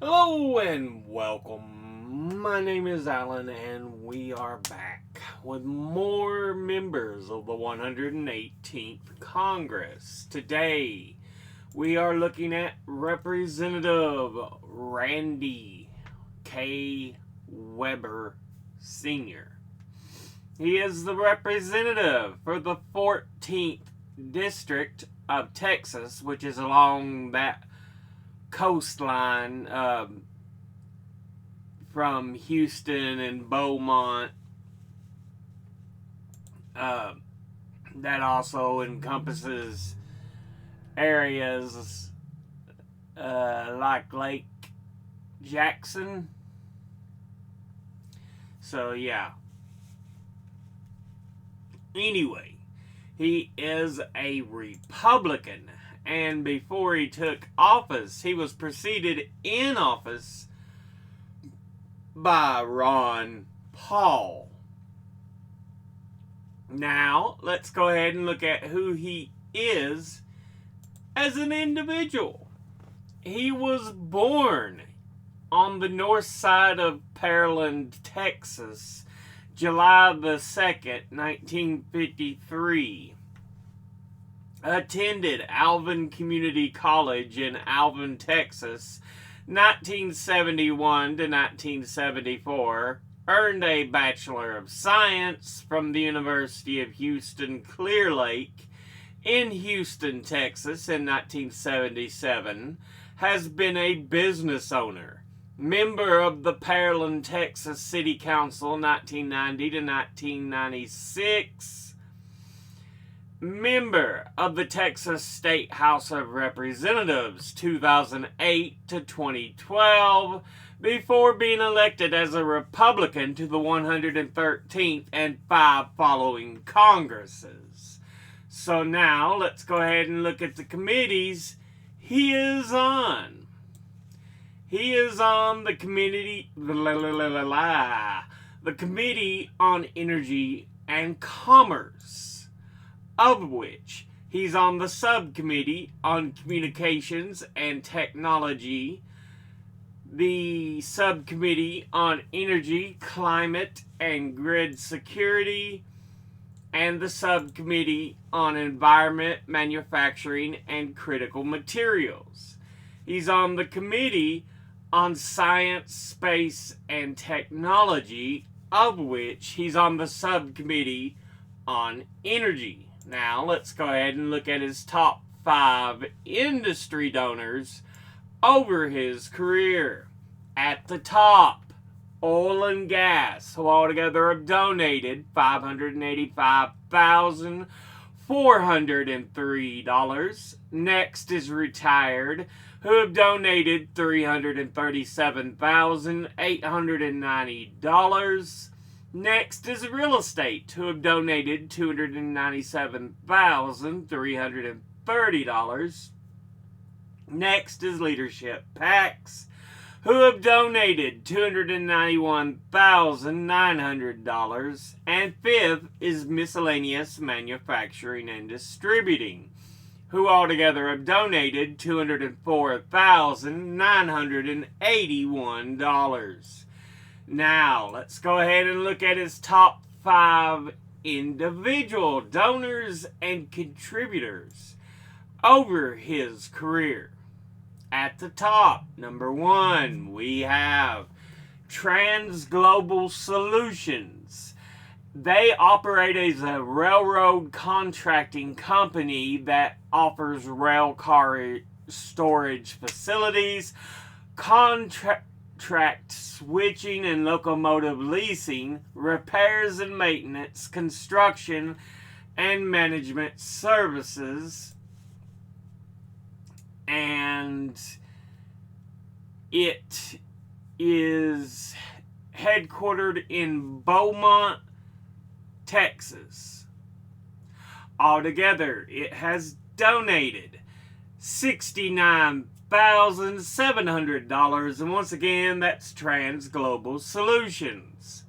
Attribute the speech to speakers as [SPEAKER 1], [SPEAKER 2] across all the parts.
[SPEAKER 1] Hello and welcome. My name is Alan, and we are back with more members of the 118th Congress. Today, we are looking at Representative Randy K. Weber Sr. He is the representative for the 14th District of Texas, which is along that coastline from Houston and Beaumont. That also encompasses areas like Lake Jackson. So, yeah. Anyway, he is a Republican. And before he took office, he was preceded in office by Ron Paul. Now, let's go ahead and look at who he is as an individual. He was born on the north side of Pearland, Texas, July the 2nd, 1953. Attended Alvin Community College in Alvin, Texas, 1971 to 1974. Earned a Bachelor of Science from the University of Houston Clear Lake in Houston, Texas in 1977. Has been a business owner. Member of the Pearland, Texas City Council 1990 to 1996. Member of the Texas State House of Representatives 2008 to 2012 before being elected as a Republican to the 113th and 5 following Congresses. So now let's go ahead and look at the committees he is on. He is on the Committee on Energy and Commerce, of which he's on the Subcommittee on Communications and Technology, the Subcommittee on Energy, Climate, and Grid Security, and the Subcommittee on Environment, Manufacturing, and Critical Materials. He's on the Committee on Science, Space, and Technology, of which he's on the Subcommittee on Energy. Now, let's go ahead and look at his top 5 industry donors over his career. At the top, oil and gas, who altogether have donated $585,403. Next is retired, who have donated $337,890. Next is real estate, who have donated $297,330. Next is leadership PACs, who have donated $291,900. And fifth is miscellaneous manufacturing and distributing, who altogether have donated $204,981. Now, let's go ahead and look at his top 5 individual donors and contributors over his career. At the top, number 1, we have Transglobal Solutions. They operate as a railroad contracting company that offers rail car storage facilities, contract switching and locomotive leasing, repairs and maintenance, construction and management services. And it is headquartered in Beaumont, Texas. Altogether, it has donated $69,700, and once again, that's Transglobal Solutions.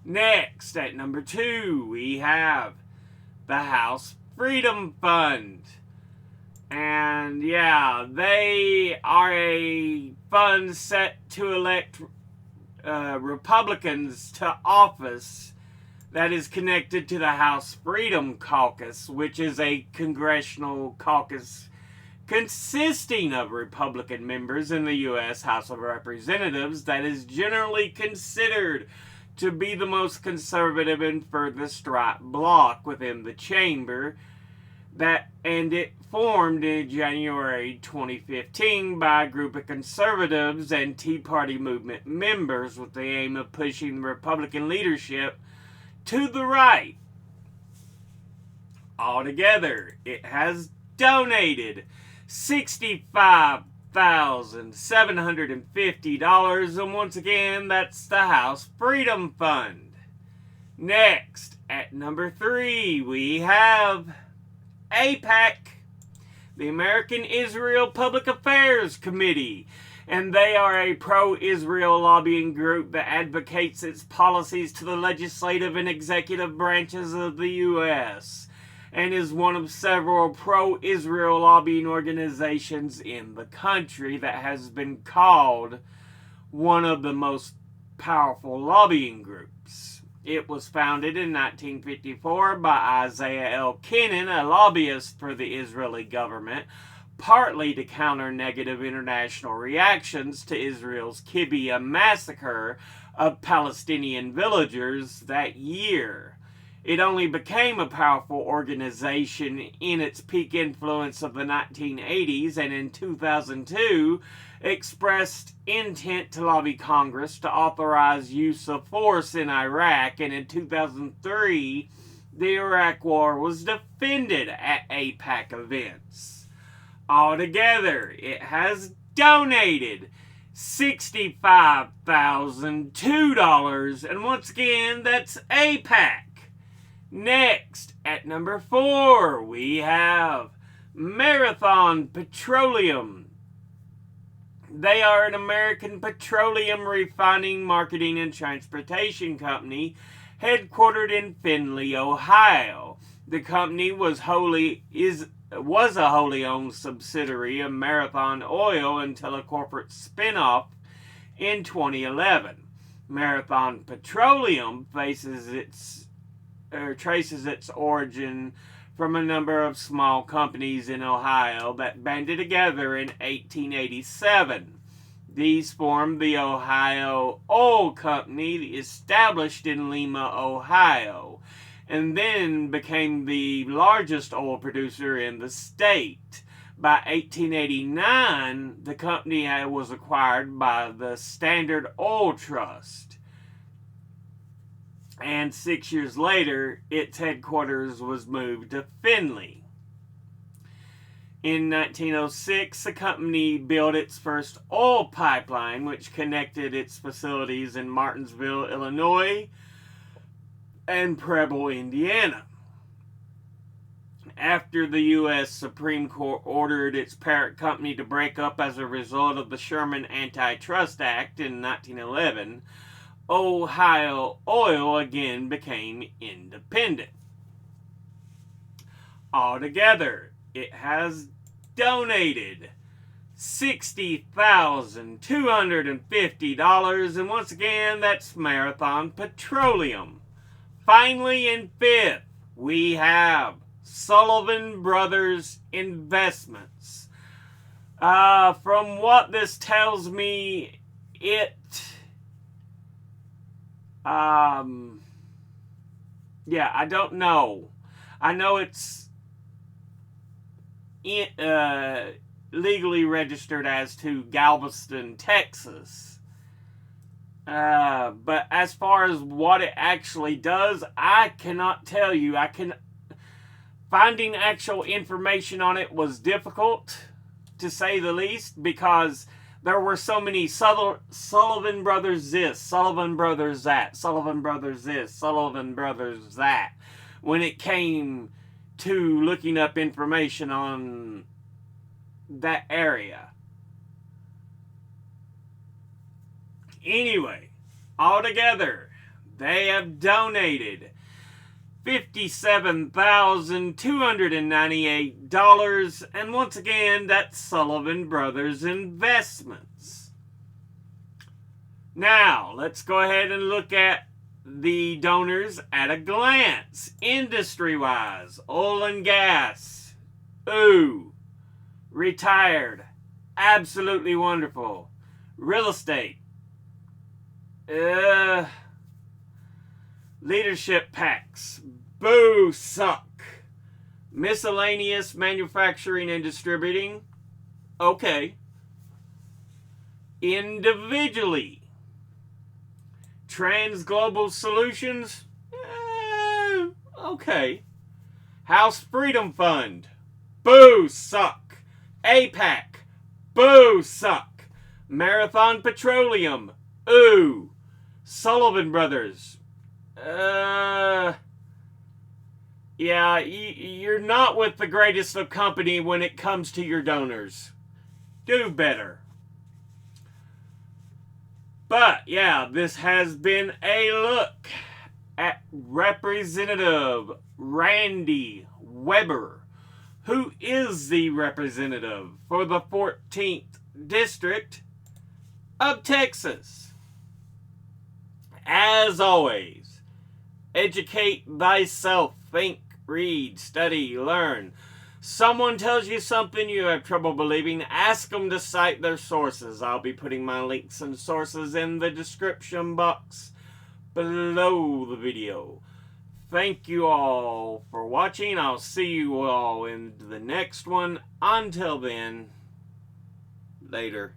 [SPEAKER 1] Next, at number 2, we have the House Freedom Fund. And yeah, they are a fund set to elect Republicans to office that is connected to the House Freedom Caucus, which is a congressional caucus consisting of Republican members in the U.S. House of Representatives that is generally considered to be the most conservative and furthest right bloc within the chamber. And it formed in January 2015 by a group of conservatives and Tea Party movement members with the aim of pushing the Republican leadership to the right. Altogether, it has donated $65,750, and once again, that's the House Freedom Fund. Next, at number 3, we have AIPAC, the American Israel Public Affairs Committee, and they are a pro-Israel lobbying group that advocates its policies to the legislative and executive branches of the U.S. and is one of several pro-Israel lobbying organizations in the country that has been called one of the most powerful lobbying groups. It was founded in 1954 by Isaiah L. Kennan, a lobbyist for the Israeli government, partly to counter negative international reactions to Israel's Kibbutz massacre of Palestinian villagers that year. It only became a powerful organization in its peak influence of the 1980s, and in 2002 expressed intent to lobby Congress to authorize use of force in Iraq, and in 2003 the Iraq War was defended at AIPAC events. Altogether, it has donated $65,002, and once again, that's AIPAC. Next, at number 4, we have Marathon Petroleum. They are an American petroleum refining, marketing, and transportation company headquartered in Findlay, Ohio. The company was a wholly owned subsidiary of Marathon Oil until a corporate spinoff in 2011. Marathon Petroleum traces its origin from a number of small companies in Ohio that banded together in 1887. These formed the Ohio Oil Company, established in Lima, Ohio, and then became the largest oil producer in the state. By 1889, the company was acquired by the Standard Oil Trust. And 6 years later, its headquarters was moved to Findlay. In 1906, the company built its first oil pipeline, which connected its facilities in Martinsville, Illinois, and Preble, Indiana. After the U.S. Supreme Court ordered its parent company to break up as a result of the Sherman Antitrust Act in 1911, Ohio Oil again became independent. Altogether, it has donated $60,250, and once again, that's Marathon Petroleum. Finally, in 5th, we have Sullivan Brothers Investments. From what this tells me, I don't know. I know it's legally registered as to Galveston, Texas. But as far as what it actually does, I cannot tell you. Finding actual information on it was difficult, to say the least, because there were so many Sullivan Brothers this, Sullivan Brothers that, Sullivan Brothers this, Sullivan Brothers that, when it came to looking up information on that area. Anyway, altogether, they have donated $57,298, and once again, that's Sullivan Brothers Investments. Now, let's go ahead and look at the donors at a glance. Industry-wise, oil and gas. Ooh. Retired. Absolutely wonderful. Real estate. Leadership packs. Boo, suck. Miscellaneous manufacturing and distributing. Okay. Individually. Trans-global solutions. Okay. House Freedom Fund. Boo, suck. APAC. Boo, suck. Marathon Petroleum. Ooh. Sullivan Brothers. Yeah, you're not with the greatest of company when it comes to your donors. Do better. But, yeah, this has been a look at Representative Randy Weber, who is the representative for the 14th District of Texas. As always, educate thyself, think, read, study, learn. Someone tells you something you have trouble believing, ask them to cite their sources. I'll be putting my links and sources in the description box below the video. Thank you all for watching. I'll see you all in the next one. Until then, later.